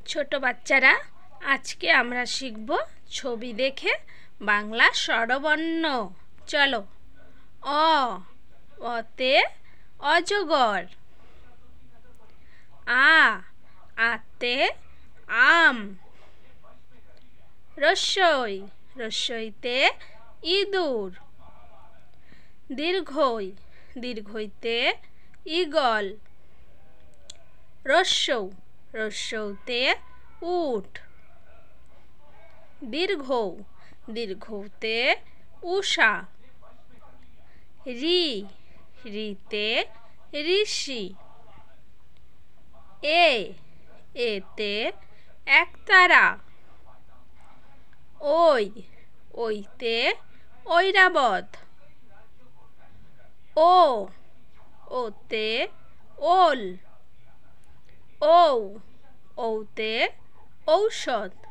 ছোট বাচ্চারা, আজকে আমরা শিখব ছবি দেখে বাংলা স্বরবর্ণ। চলো। অতে অজগর। আতে আম। রস্বইতে ইঁদুর। দীর্ঘইতে ঈগল। রস্যৌতে উট। দীর্ঘৌতে উষা। রিতে ঋষি। এতে একতারা। ওইতে ঐরাবত। ওতে ওল। ঔতে ঔষধ।